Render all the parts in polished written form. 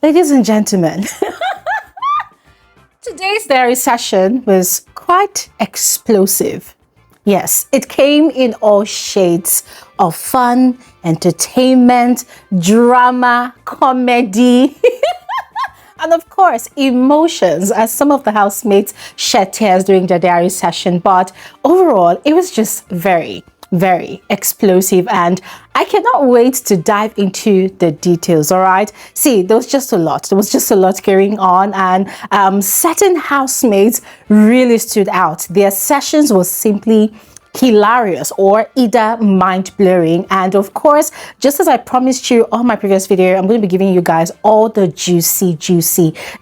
Ladies and gentlemen, today's diary session was quite explosive. Yes, it came in all shades of fun, entertainment, drama, comedy, and of course, emotions, as some of the housemates shed tears during the diary session. But overall, it was just very explosive, and I cannot wait to dive into the details. All right, see, there was just a lot going on, and certain housemates really stood out. Their sessions was simply hilarious or either mind-blowing. And of course, just as I promised you on my previous video, I'm going to be giving you guys all the juicy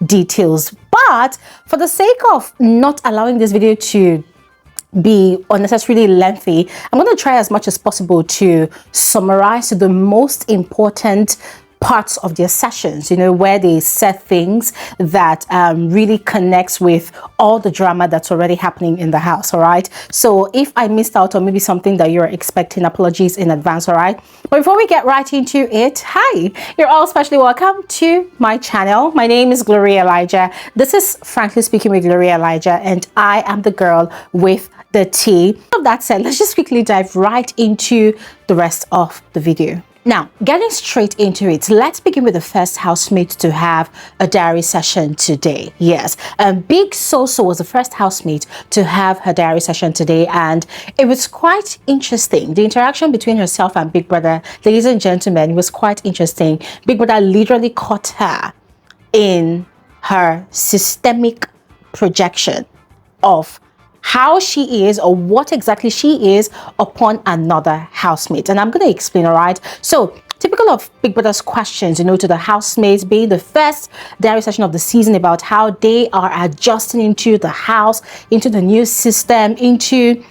details. But for the sake of not allowing this video to be unnecessarily lengthy, I'm going to try as much as possible to summarize the most important parts of their sessions, you know, where they said things that really connects with all the drama that's already happening in the house. All right, so if I missed out on maybe something that you're expecting, apologies in advance. All right, but before we get right into it, hi, you're all especially welcome to my channel. My name is Gloria Elijah. This is Frankly Speaking with Gloria Elijah, and I am the girl with the tea. With that said, let's just quickly dive right into the rest of the video. Now, getting straight into it, let's begin with the first housemate to have a diary session today. Yes, Big Soso was the first housemate to have her diary session today, and it was quite interesting. The interaction between herself and Big Brother, ladies and gentlemen, was quite interesting. Big Brother literally caught her in her systemic projection of how she is, or what exactly she is upon another housemate, and I'm going to explain. All right, so typical of Big Brother's questions, you know, to the housemates, being the first diary session of the season, about how they are adjusting into the house, into the new system, into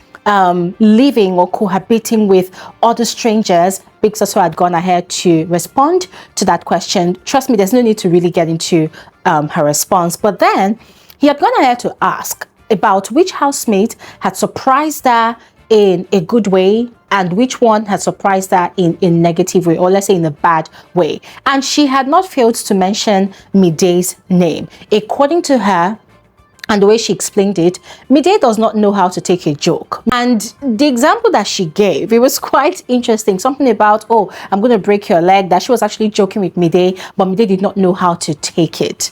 living or cohabiting with other strangers. Big Soso had gone ahead to respond to that question. Trust me, there's no need to really get into her response, but then he had gone ahead to ask about which housemate had surprised her in a good way and which one had surprised her in a negative way, or let's say in a bad way. And she had not failed to mention Mide's name. According to her, and the way she explained it, Mide does not know how to take a joke. And the example that she gave, it was quite interesting. Something about, oh, I'm going to break your leg, that she was actually joking with Mide, but Mide did not know how to take it.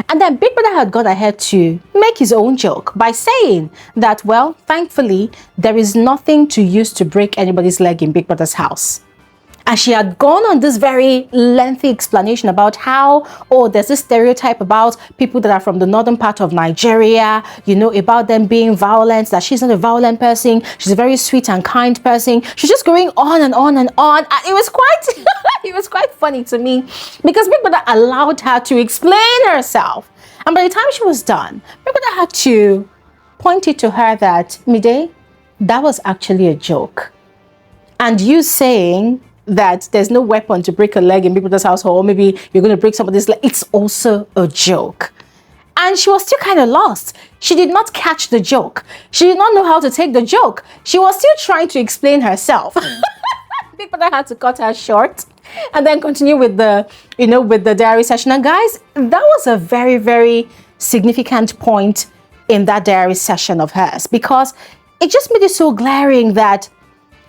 And then Big Brother had gone ahead to make his own joke by saying that, well, thankfully, there is nothing to use to break anybody's leg in Big Brother's house. And she had gone on this very lengthy explanation about how, oh, there's this stereotype about people that are from the northern part of Nigeria, you know, about them being violent, that she's not a violent person. She's a very sweet and kind person. She's just going on and on and on. And it was quite, it was quite funny to me, because Big Brother allowed her to explain herself. And by the time she was done, Big Brother had to point it to her that, Mide, that was actually a joke. And you saying that there's no weapon to break a leg in Big Brother's household, or maybe you're going to break somebody's leg, it's also a joke. And she was still kind of lost. She did not catch the joke. She did not know how to take the joke. She was still trying to explain herself. Big Brother had to cut her short and then continue with the, you know, with the diary session. And guys, that was a very significant point in that diary session of hers, because it just made it so glaring that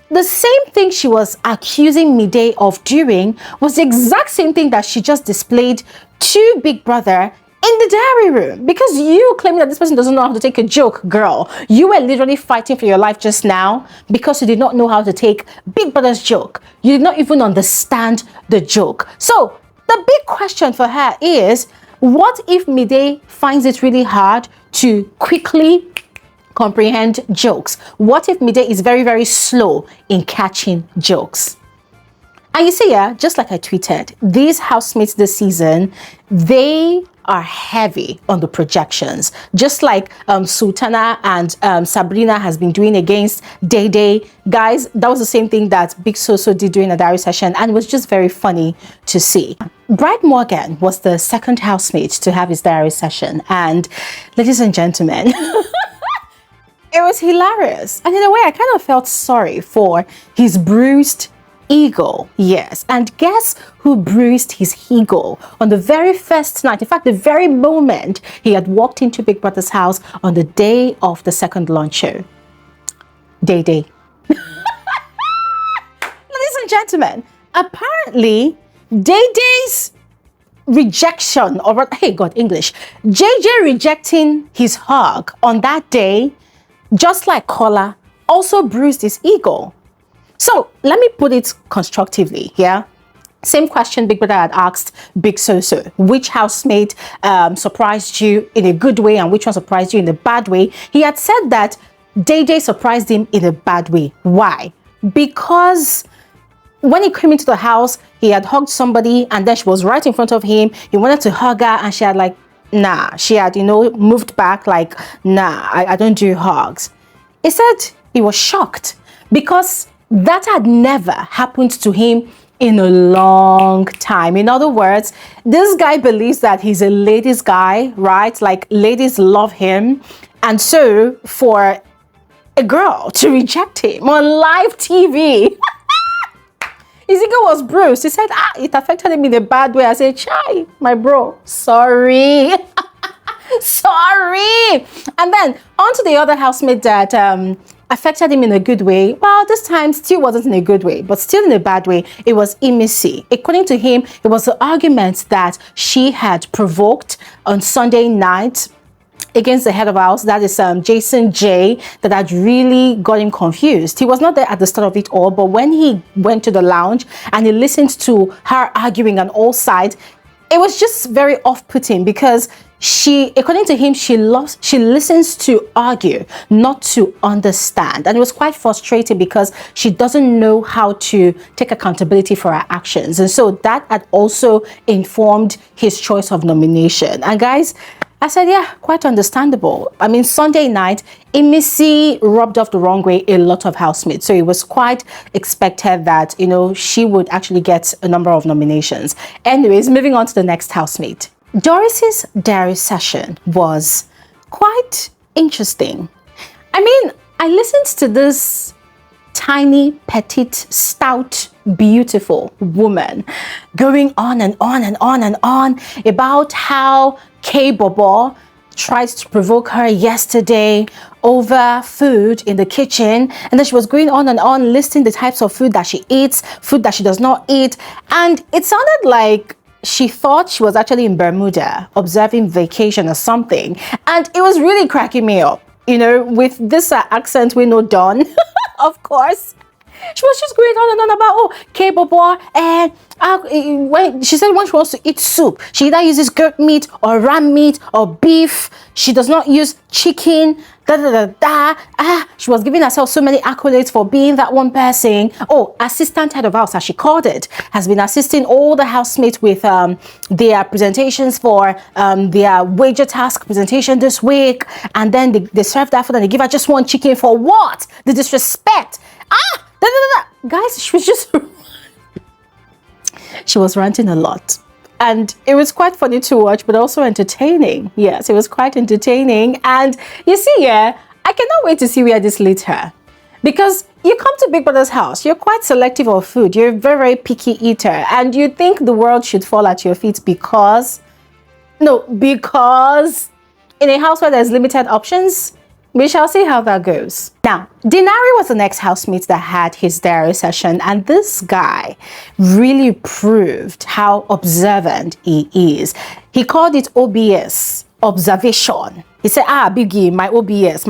the same thing she was accusing Mide of doing was the exact same thing that she just displayed to Big Brother in the diary room. Because you claiming that this person doesn't know how to take a joke, girl, you were literally fighting for your life just now because you did not know how to take Big Brother's joke. You did not even understand the joke. So the big question for her is, what if Mide finds it really hard to quickly comprehend jokes? What if Mide is very slow in catching jokes? And you see, yeah, just like I tweeted, these housemates this season, they are heavy on the projections, just like Sultana and Sabrina has been doing against Day Day. Guys, that was the same thing that Big Soso did during a diary session, and it was just very funny to see. Bride Morgan was the second housemate to have his diary session, and ladies and gentlemen, it was hilarious. And in a way, I kind of felt sorry for his bruised ego. Yes, and guess who bruised his ego on the very first night, in fact the very moment he had walked into Big Brother's house on the day of the second launch show? Day. Ladies and gentlemen, apparently Day's rejection, or hey God, English, JJ rejecting his hug on that day, just like Kola, also bruised his ego. So let me put it constructively, yeah? Same question Big Brother had asked Big So-So. Which housemate surprised you in a good way and which one surprised you in a bad way? He had said that Day surprised him in a bad way. Why? Because when he came into the house, he had hugged somebody and then she was right in front of him. He wanted to hug her and she had like, nah. She had, moved back like, nah, I don't do hugs. He said he was shocked because that had never happened to him in a long time. In other words, this guy believes that he's a ladies guy, right? Like ladies love him. And so for a girl to reject him on live TV, his ego was bruised. He said, it affected him in a bad way. I said, chai, my bro, sorry. Sorry. And then on to the other housemate that affected him in a good way. Well, this time still wasn't in a good way, but still in a bad way. It was IMISI'S. According to him, it was the argument that she had provoked on Sunday night against the head of house, that is Jason J, that had really got him confused. He was not there at the start of it all, but when he went to the lounge and he listened to her arguing on all sides, it was just very off-putting because according to him, she listens to argue, not to understand. And it was quite frustrating because she doesn't know how to take accountability for her actions. And so that had also informed his choice of nomination. And guys, I said, yeah, quite understandable. I mean, Sunday night, IMISI'S rubbed off the wrong way a lot of housemates. So it was quite expected that, she would actually get a number of nominations. Anyways, moving on to the next housemate. Doris's diary session was quite interesting. I mean, I listened to this tiny, petite, stout, beautiful woman going on and on and on and on about how K-Bobo tried to provoke her yesterday over food in the kitchen, and then she was going on and on listing the types of food that she eats, food that she does not eat, and it sounded like she thought she was actually in Bermuda observing vacation or something, and it was really cracking me up, with this accent we know done. Of course, she was just going on and on about K-Bobo, and when she said when she wants to eat soup, she either uses goat meat or ram meat or beef. She does not use chicken. She was giving herself so many accolades for being that one person. Assistant head of house, as she called it, has been assisting all the housemates with their presentations for their wager task presentation this week, and then they serve that food and they give her just one chicken for what? The disrespect. Guys, she was just she was ranting a lot, and it was quite funny to watch, but also entertaining. Yes, it was quite entertaining. And you see, I cannot wait to see where this leads her, because you come to Big Brother's house, you're quite selective of food, you're a very, very picky eater, and you think the world should fall at your feet because in a house where there's limited options. We shall see how that goes. Now, Dinari was the next housemate that had his diary session, and this guy really proved how observant he is. He called it OBS, observation. He said, Biggie, my OBS.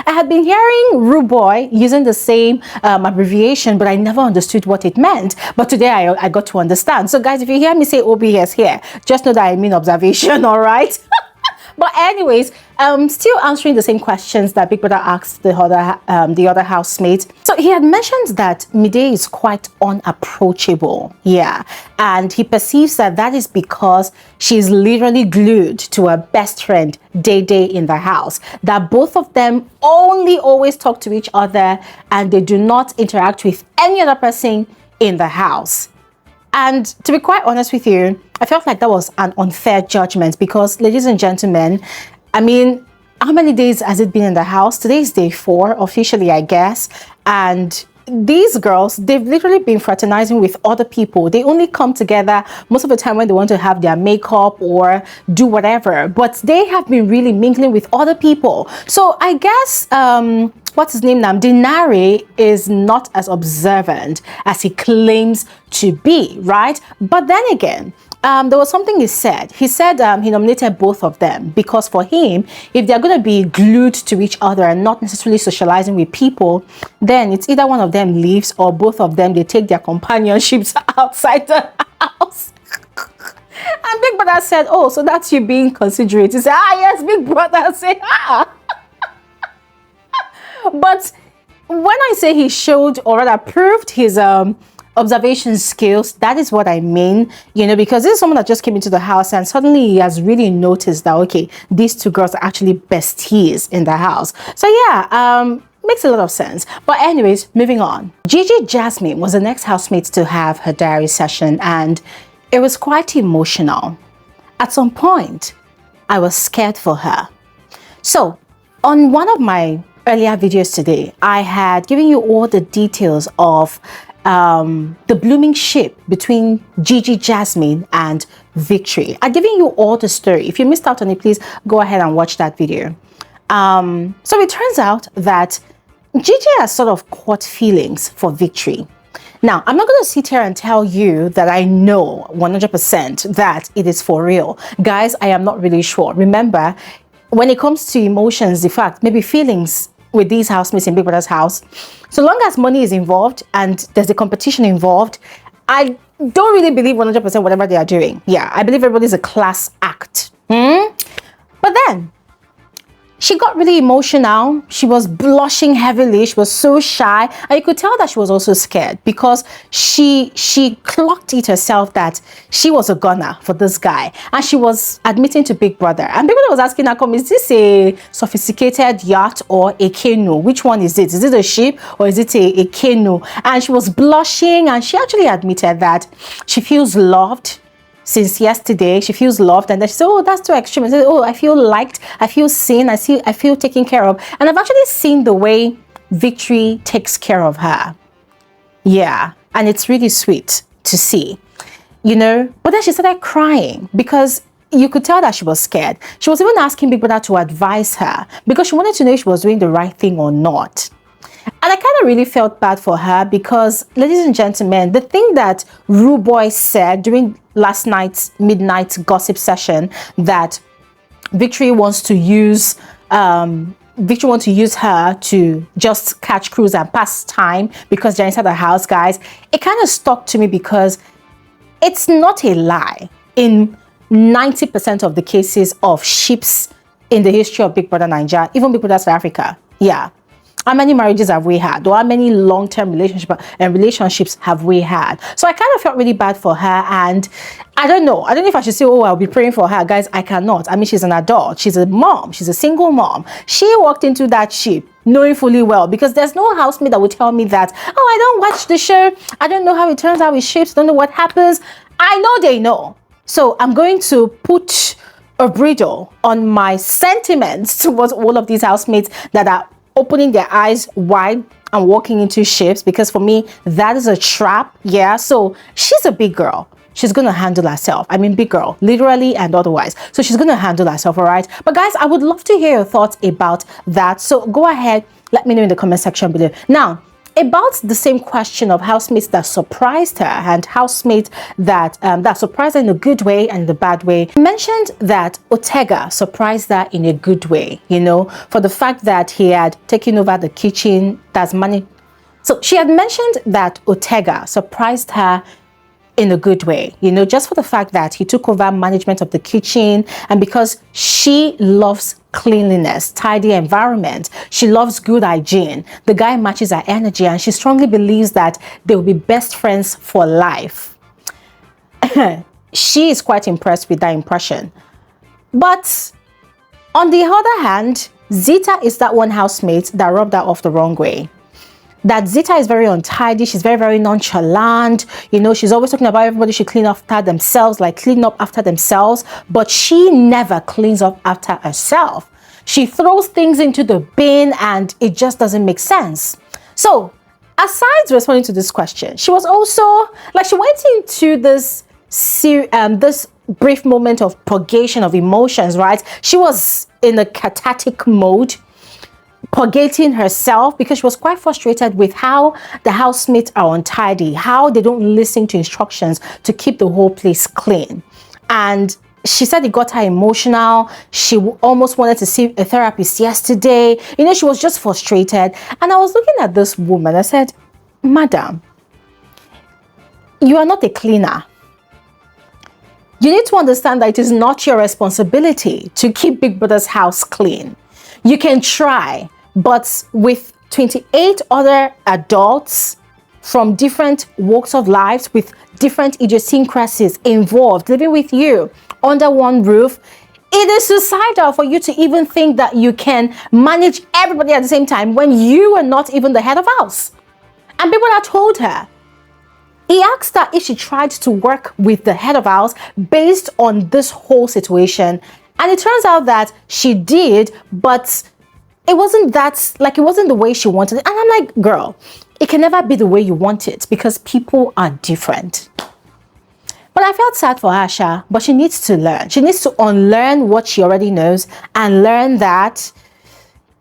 I had been hearing Rude Boy using the same abbreviation, but I never understood what it meant. But today I got to understand. So guys, if you hear me say OBS here, just know that I mean observation, all right? But anyways, still answering the same questions that Big Brother asked the other housemate. So he had mentioned that Mide is quite unapproachable. Yeah. And he perceives that is because she's literally glued to her best friend, Day in the house. That both of them only always talk to each other and they do not interact with any other person in the house. And to be quite honest with you, I felt like that was an unfair judgment because, ladies and gentlemen, I mean, how many days has it been in the house? Today is day 4, officially, I guess. And these girls, they've literally been fraternizing with other people. They only come together most of the time when they want to have their makeup or do whatever, but they have been really mingling with other people. So I guess what's his name now, Dinari, is not as observant as he claims to be, right? But then again, there was something he said. He said he nominated both of them because for him, if they're going to be glued to each other and not necessarily socializing with people, then it's either one of them leaves or both of them, they take their companionships outside the house. And Big Brother said, oh, so that's you being considerate. He said, ah, yes, Big Brother said, ah. But when I say he showed or rather proved his observation skills, that is what I mean, you know, because this is someone that just came into the house and suddenly he has really noticed that, okay, these two girls are actually besties in the house. So yeah, makes a lot of sense. But anyways, moving on. Jasmine was the next housemate to have her diary session, and it was quite emotional. At some point, I was scared for her. So on one of my earlier videos today, I had given you all the details of the blooming ship between Jasmine and Victory. I've given you all the story. If you missed out on it, please go ahead and watch that video. So it turns out that Gigi has sort of caught feelings for Victory. Now, I'm not going to sit here and tell you that I know 100% that it is for real. Guys, I am not really sure. Remember, when it comes to emotions, in fact, maybe feelings with these housemates in Big Brother's house, so long as money is involved and there's a competition involved, I don't really believe 100% whatever they are doing. Yeah, I believe everybody's a class act. But then she got really emotional. She was blushing heavily. She was so shy. And you could tell that she was also scared because she clocked it herself that she was a gunner for this guy. And she was admitting to Big Brother. And Big Brother was asking her, is this a sophisticated yacht or a canoe? Which one is it? Is it a ship or is it a canoe? And she was blushing, and she actually admitted that she feels loved. Since yesterday, she feels loved, and then she said, oh, that's too extreme. I said, oh, I feel liked, I feel seen, I feel taken care of. And I've actually seen the way Victory takes care of her. Yeah, and it's really sweet to see, you know. But then she started crying because you could tell that she was scared. She was even asking Big Brother to advise her because she wanted to know if she was doing the right thing or not. And I kind of really felt bad for her because, ladies and gentlemen, the thing that Rude Boy said during last night's midnight gossip session, that Victory wants to use her to just catch crews and pass time because they're inside the house, guys, it kind of stuck to me because it's not a lie. In 90% of the cases of ships in the history of Big Brother Naija, even Big Brother South Africa, yeah. How many marriages have we had? Or how many long-term relationships have we had? So I kind of felt really bad for her, and I don't know if I should say, oh, I'll be praying for her. Guys, I cannot. I mean, she's an adult. She's a mom. She's a single mom. She walked into that ship knowing fully well, because there's no housemate that would tell me that, oh, I don't watch the show. I don't know how it turns out with ships. Don't know what happens. I know they know. So I'm going to put a bridle on my sentiments towards all of these housemates that are opening their eyes wide and walking into ships, because for me, that is a trap. Yeah, so she's a big girl. She's going to handle herself. I mean, big girl, literally and otherwise. So she's going to handle herself, all right? But guys, I would love to hear your thoughts about that. So go ahead, let me know in the comment section below. Now, about the same question of housemates that surprised her and housemates that surprised her in a good way and the bad way. I mentioned that Otega surprised her in a good way, you know, for the fact that he had taken over the kitchen, that's money. So she had mentioned that Otega surprised her in a good way, you know, just for the fact that he took over management of the kitchen, and because she loves cleanliness, tidy environment, she loves good hygiene. The guy matches her energy, and she strongly believes that they will be best friends for life. She is quite impressed with that impression. But on the other hand, Zita is that one housemate that rubbed her off the wrong way. That Zita is very untidy, she's very, very nonchalant, you know, she's always talking about everybody should clean after themselves, like clean up after themselves, but she never cleans up after herself. She throws things into the bin and it just doesn't make sense. So Aside responding to this question, she was also like, she went into this this brief moment of purgation of emotions, right? She was in a cathartic mode, purgating herself, because she was quite frustrated with how the housemates are untidy, how they don't listen to instructions to keep the whole place clean. And she said it got her emotional. She almost wanted to see a therapist yesterday. You know, she was just frustrated. And I was looking at this woman. I said, Madam, you are not a cleaner. You need to understand that it is not your responsibility to keep Big Brother's house clean. You can try, but with 28 other adults from different walks of life, with different idiosyncrasies involved, living with you under one roof, it is suicidal for you to even think that you can manage everybody at the same time when you are not even the head of house. And people had told her. He asked her if she tried to work with the head of house based on this whole situation. And it turns out that she did, but it wasn't that, like, it wasn't the way she wanted it. And I'm like, girl, it can never be the way you want it because people are different. But I felt sad for Asha, but she needs to learn. She needs to unlearn what she already knows and learn that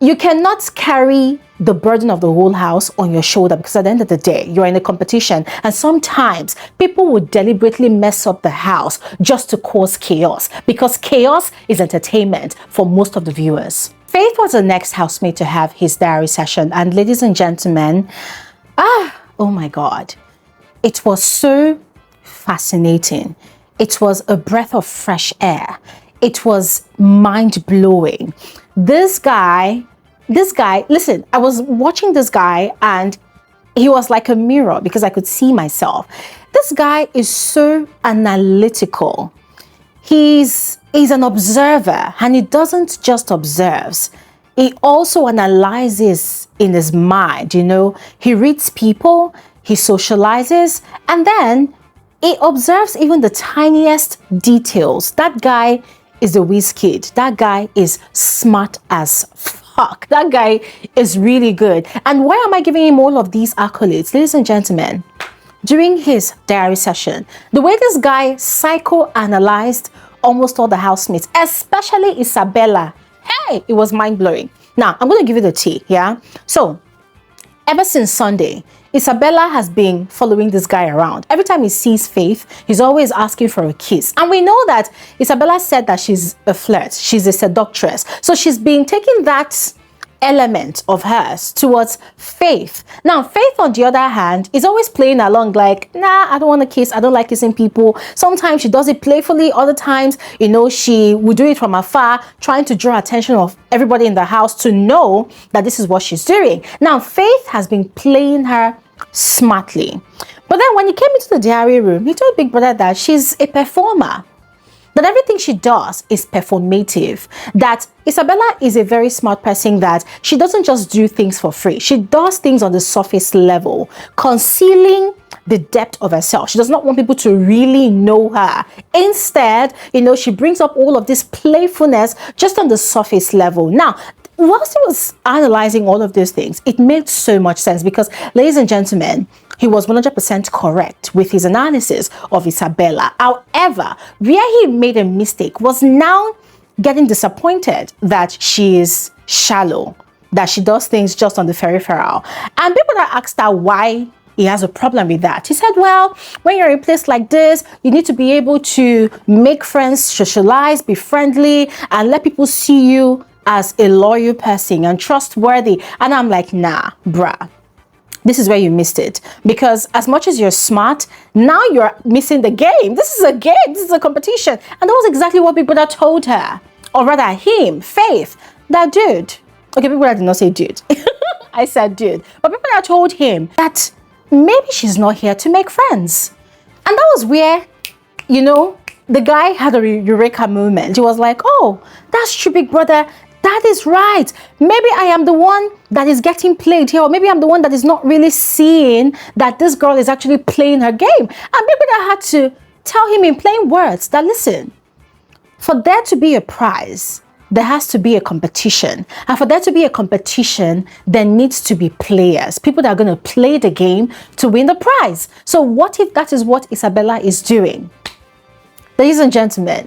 you cannot carry the burden of the whole house on your shoulder, because at the end of the day, you're in a competition. And sometimes people would deliberately mess up the house just to cause chaos, because chaos is entertainment for most of the viewers. Faith was the next housemate to have his diary session. And ladies and gentlemen, oh my God, it was so fascinating. It was a breath of fresh air. It was mind-blowing. This guy, listen, I was watching this guy and he was like a mirror because I could see myself. This guy is so analytical. He's an observer, and he doesn't just observe. He also analyzes in his mind, you know. He reads people, he socializes, and then he observes even the tiniest details. That guy is a whiz kid. That guy is smart as fuck. That guy is really good. And why am I giving him all of these accolades? Ladies and gentlemen, during his diary session, the way this guy psychoanalyzed almost all the housemates, especially Isabella, hey, it was mind-blowing. Now, I'm going to give you the tea, yeah? So, ever since Sunday, Isabella has been following this guy around. Every time he sees Faith, he's always asking for a kiss. And we know that Isabella said that she's a flirt. She's a seductress. So she's been taking that element of hers towards Faith. Now, Faith, on the other hand, is always playing along like, nah, I don't want to kiss. I don't like kissing people. Sometimes she does it playfully. Other times, you know, she will do it from afar, trying to draw attention of everybody in the house to know that this is what she's doing. Now, Faith has been playing her smartly. But then when he came into the diary room, he told Big Brother that she's a performer, that everything she does is performative, that Isabella is a very smart person, that she doesn't just do things for free. She does things on the surface level, concealing the depth of herself. She does not want people to really know her. Instead, you know, she brings up all of this playfulness just on the surface level. Now, whilst he was analyzing all of these things, it made so much sense because, ladies and gentlemen, he was 100% correct with his analysis of Isabella. However, where he made a mistake was now getting disappointed that she is shallow, that she does things just on the peripheral. And people that asked her why he has a problem with that. He said, well, when you're in a place like this, you need to be able to make friends, socialize, be friendly, and let people see you as a loyal person and trustworthy. And I'm like, nah, bruh, this is where you missed it. Because as much as you're smart, now you're missing the game. This is a game. This is a competition. And that was exactly what Big Brother told her. Or rather him, Faith, that dude. Okay, Big Brother did not say dude. I said dude. But Big Brother told him that maybe she's not here to make friends. And that was where, you know, the guy had a eureka moment. He was like, oh, that's true, Big Brother. That is right. Maybe I am the one that is getting played here, or maybe I'm the one that is not really seeing that this girl is actually playing her game. And maybe I had to tell him in plain words that, listen, for there to be a prize, there has to be a competition. And for there to be a competition, there needs to be players, people that are going to play the game to win the prize. So what if that is what Isabella is doing? Ladies and gentlemen,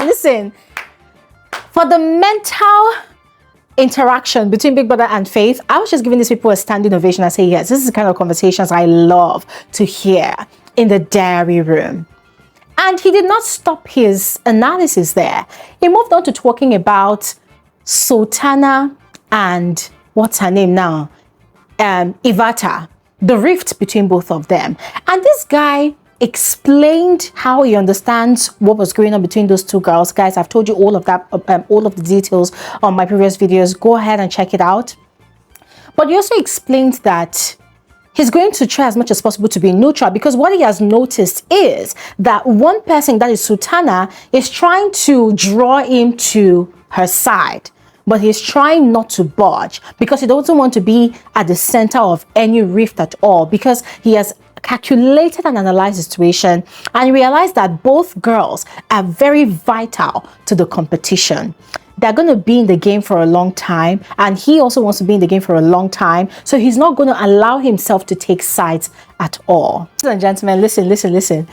listen, for the mental interaction between Big Brother and Faith, I was just giving these people a standing ovation. I say, yes, this is the kind of conversations I love to hear in the diary room. And he did not stop his analysis there. He moved on to talking about Sultana and what's her name now? Ivata, the rift between both of them. And this guy explained how he understands what was going on between those two girls. Guys, I've told you all of that, all of the details on my previous videos. Go ahead and check it out. But he also explained that he's going to try as much as possible to be neutral, because what he has noticed is that one person, that is Sultana, is trying to draw him to her side. But he's trying not to budge because he doesn't want to be at the center of any rift at all, because he has calculated and analyzed the situation and realized that both girls are very vital to the competition. They're going to be in the game for a long time, and he also wants to be in the game for a long time, so he's not going to allow himself to take sides at all. Ladies and gentlemen, listen.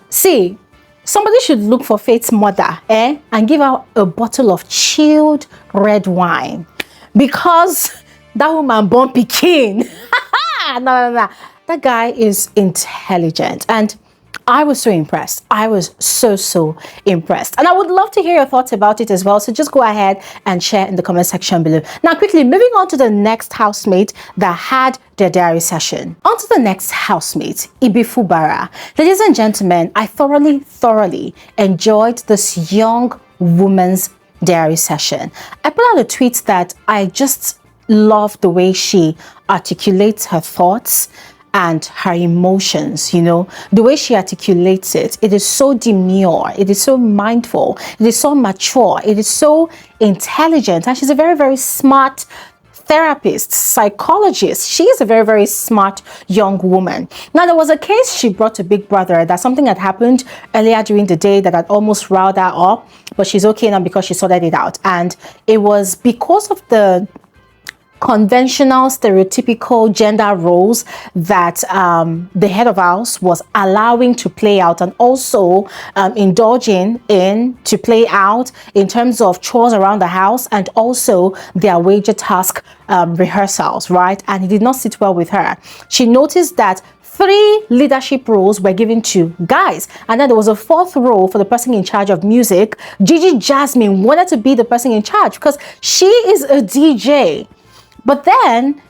See, somebody should look for Faith's mother and give her a bottle of chilled red wine, because that woman born pikin. No. That guy is intelligent, and I was so impressed. I was so impressed. And I would love to hear your thoughts about it as well. So just go ahead and share in the comment section below. Now, quickly moving on to the next housemate that had their diary session. On to the next housemate, Ibie. Ladies and gentlemen, I thoroughly enjoyed this young woman's diary session. I put out a tweet that I just love the way she articulates her thoughts and her emotions, you know, the way she articulates it. It is so demure, it is so mindful, it is so mature, it is so intelligent, and she's a very smart therapist, psychologist. She is a very smart young woman. Now, there was a case she brought to Big Brother, that something had happened earlier during the day that had almost riled her up, but she's okay now because she sorted it out. And it was because of the conventional, stereotypical gender roles that the head of house was allowing to play out, and also indulging in to play out in terms of chores around the house, and also their wager task rehearsals, right? And it did not sit well with her. She noticed that 3 leadership roles were given to guys, and then there was a 4th role for the person in charge of music. Jasmine wanted to be the person in charge because she is a DJ. But then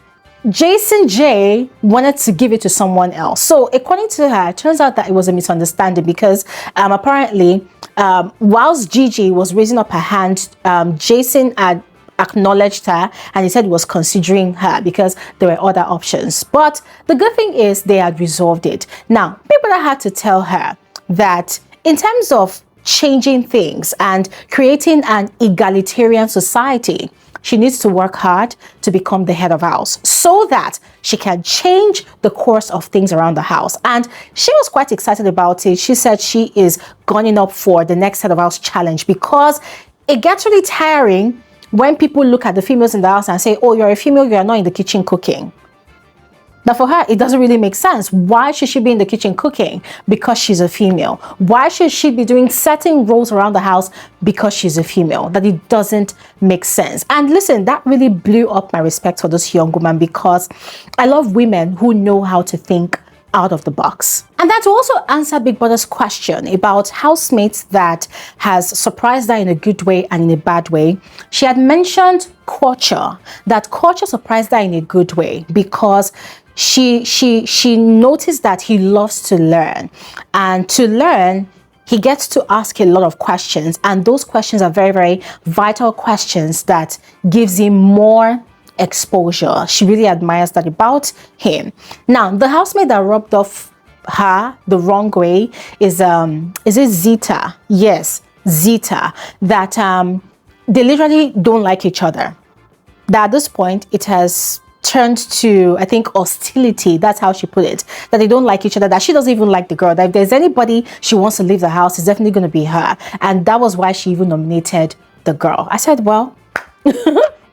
Jason J wanted to give it to someone else. So according to her, it turns out that it was a misunderstanding, because apparently whilst Gigi was raising up her hand, Jason had acknowledged her, and he said he was considering her because there were other options. But the good thing is they had resolved it. Now, people had to tell her that in terms of changing things and creating an egalitarian society, she needs to work hard to become the head of house so that she can change the course of things around the house. And she was quite excited about it. She said she is gunning up for the next head of house challenge, because it gets really tiring when people look at the females in the house and say, oh, you're a female, you're not in the kitchen cooking. Now, for her, it doesn't really make sense. Why should she be in the kitchen cooking? Because she's a female. Why should she be doing certain roles around the house? Because she's a female. That it doesn't make sense. And listen, that really blew up my respect for this young woman, because I love women who know how to think out of the box. And that to also answer Big Brother's question about housemates that has surprised her in a good way and in a bad way, she had mentioned culture, that culture surprised her in a good way, because she noticed that he loves to learn, and to learn he gets to ask a lot of questions, and those questions are very vital questions that gives him more exposure. She really admires that about him. Now, the housemate that rubbed off her the wrong way is it Zita? Yes, Zita. That they literally don't like each other. That at this point it has turned to, I think, hostility. That's how she put it. That they don't like each other, that she doesn't even like the girl, that if there's anybody she wants to leave the house, it's definitely going to be her. And that was why she even nominated the girl. I said, well,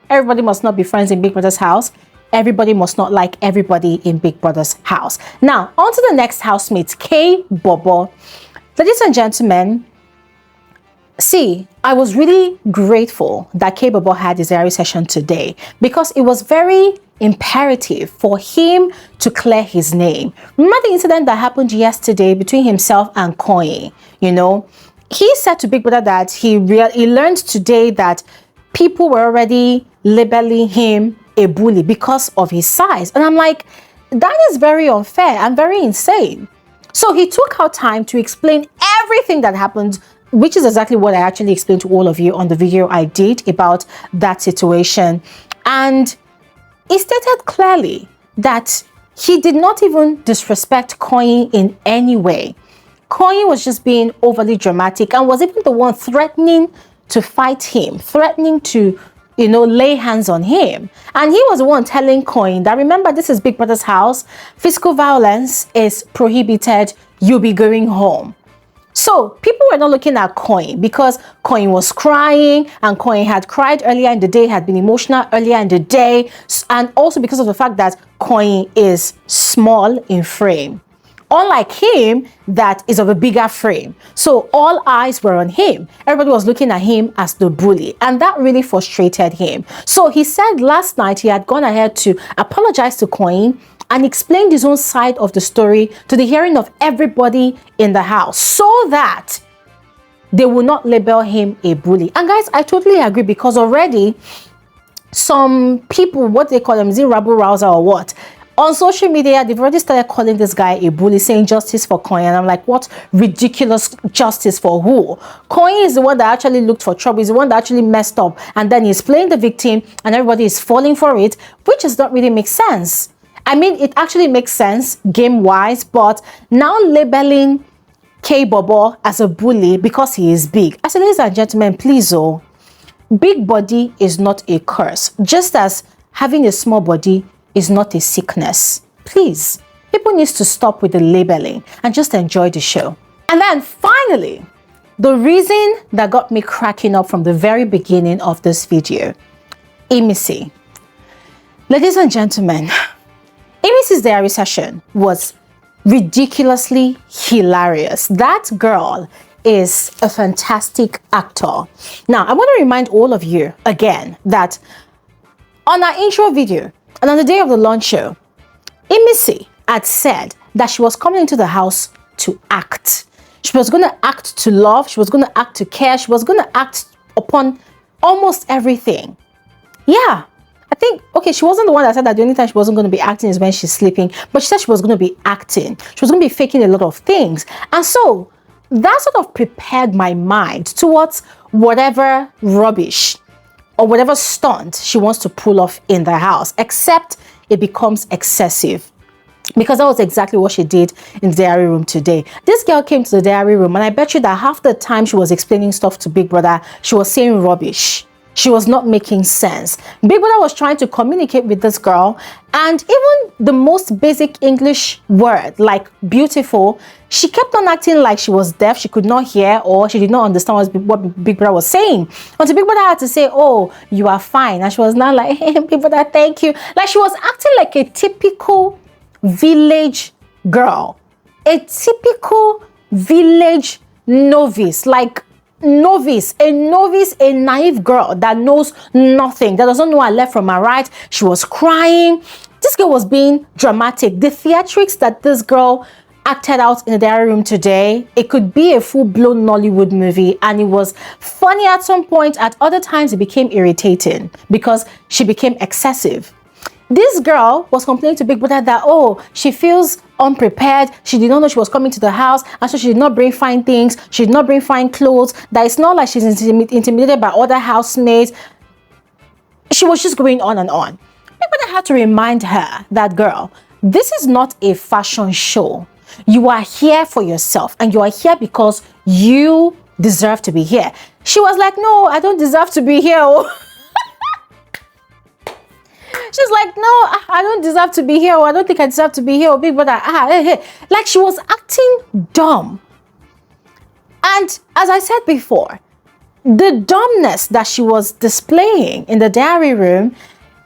everybody must not be friends in Big Brother's house. Everybody must not like everybody in Big Brother's house. Now, on to the next housemate, K Bobo. Ladies and gentlemen, see, I was really grateful that K Bobo had his diary session today because it was very imperative for him to clear his name. Remember the incident that happened yesterday between himself and Koyi? You know, he said to Big Brother that he learned today that people were already labeling him a bully because of his size. And I'm like, that is very unfair and very insane. So he took out time to explain everything that happened, which is exactly what I actually explained to all of you on the video I did about that situation. And he stated clearly that he did not even disrespect Koyi in any way. Koyi was just being overly dramatic and was even the one threatening to fight him, threatening to, you know, lay hands on him. And he was the one telling Koyi that, remember, this is Big Brother's house. Physical violence is prohibited. You'll be going home. So people were not looking at Koyi because Koyi was crying, and Koyi had cried earlier in the day, had been emotional earlier in the day, and also because of the fact that Koyi is small in frame. Unlike him, that is of a bigger frame. So all eyes were on him. Everybody was looking at him as the bully, and that really frustrated him. So he said last night he had gone ahead to apologize to Koyi and explained his own side of the story to the hearing of everybody in the house so that they will not label him a bully. And guys, I totally agree, because already some people, what they call them, is it rabble rouser or what? On social media, they've already started calling this guy a bully, saying justice for Koyi. And I'm like, what ridiculous justice for who? Koyi is the one that actually looked for trouble. He's the one that actually messed up. And then he's playing the victim and everybody is falling for it, which does not really make sense. I mean, it actually makes sense game-wise, but now labeling K Bobo as a bully because he is big. I said, ladies and gentlemen, please, oh, big body is not a curse. Just as having a small body is not a sickness. Please, people need to stop with the labeling and just enjoy the show. And then finally, the reason that got me cracking up from the very beginning of this video, IMISI'S. Ladies and gentlemen, IMISI'S diary session was ridiculously hilarious. That girl is a fantastic actor. Now, I want to remind all of you again that on our intro video and on the day of the launch show, IMISI'S had said that she was coming into the house to act. She was going to act to love. She was going to act to care. She was going to act upon almost everything. Yeah. I think, okay, she wasn't the one that said that the only time she wasn't going to be acting is when she's sleeping, but she said she was going to be acting. She was going to be faking a lot of things. And so that sort of prepared my mind towards whatever rubbish or whatever stunt she wants to pull off in the house, except it becomes excessive. Because that was exactly what she did in the diary room today. This girl came to the diary room, and I bet you that half the time she was explaining stuff to Big Brother, she was saying rubbish. She was not making sense. Big Brother was trying to communicate with this girl, and even the most basic English word, like beautiful, she kept on acting like she was deaf, she could not hear, or she did not understand what Big Brother was saying. Until Big Brother had to say, oh, you are fine. And she was not like, hey, Big Brother, thank you. Like, she was acting like a typical village girl. A typical village novice, like a naive girl that knows nothing, that doesn't know her left from her right. She was crying. This girl was being dramatic. The theatrics that this girl acted out in the diary room today, it could be a full-blown Nollywood movie, and it was funny at some point. At other times, it became irritating because she became excessive. This girl was complaining to Big Brother that, oh, she feels unprepared. She did not know she was coming to the house, and so she did not bring fine things. She did not bring fine clothes. That it's not like she's intimidated by other housemates. She was just going on and on. Big Brother had to remind her that, girl, this is not a fashion show. You are here for yourself, and you are here because you deserve to be here. She was like, no, I don't deserve to be here. She's like, no, I don't deserve to be here. Or I don't think I deserve to be here. Or Big Brother, hey. Like, she was acting dumb. And as I said before, the dumbness that she was displaying in the diary room,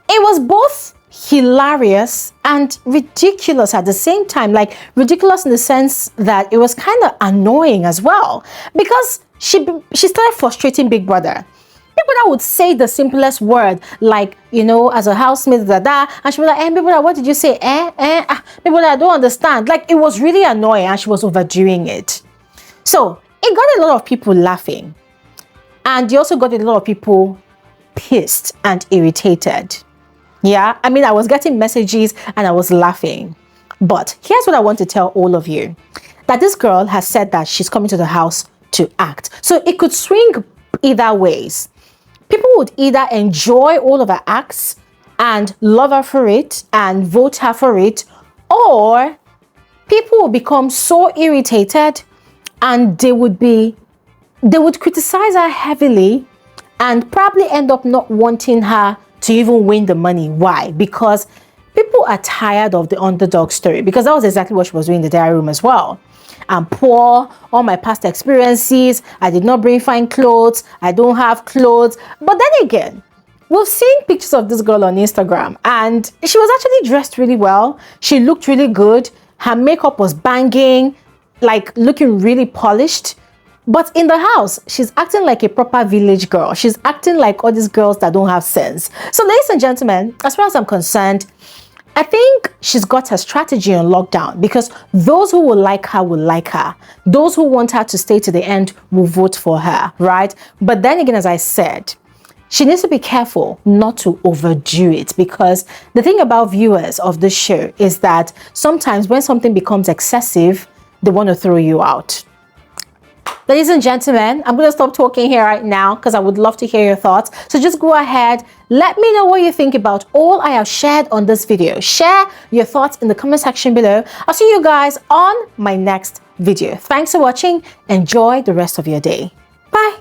it was both hilarious and ridiculous at the same time. Like, ridiculous in the sense that it was kind of annoying as well, because she started frustrating Big Brother. Big Brother would say the simplest word, like, you know, as a housemate, and she was like, Big Brother, what did you say? Big Brother, I don't understand. Like, it was really annoying, and she was overdoing it. So it got a lot of people laughing, and you also got a lot of people pissed and irritated. Yeah, I mean, I was getting messages and I was laughing. But here's what I want to tell all of you, that this girl has said that she's coming to the house to act. So it could swing either ways. People would either enjoy all of her acts and love her for it and vote her for it, or people will become so irritated and they would criticize her heavily and probably end up not wanting her to even win the money. Why? Because people are tired of the underdog story, because that was exactly what she was doing in the diary room as well. I'm poor, all my past experiences, I did not bring fine clothes, I don't have clothes. But then again, we've seen pictures of this girl on Instagram and she was actually dressed really well. She looked really good. Her makeup was banging, like looking really polished. But in the house, she's acting like a proper village girl. She's acting like all these girls that don't have sense. So ladies and gentlemen, as far as I'm concerned, I think she's got her strategy on lockdown, because those who will like her will like her. Those who want her to stay to the end will vote for her, right? But then again, as I said, she needs to be careful not to overdo it, because the thing about viewers of this show is that sometimes when something becomes excessive, they want to throw you out. Ladies and gentlemen, I'm going to stop talking here right now because I would love to hear your thoughts. So just go ahead, let me know what you think about all I have shared on this video. Share your thoughts in the comment section below. I'll see you guys on my next video. Thanks for watching. Enjoy the rest of your day. Bye.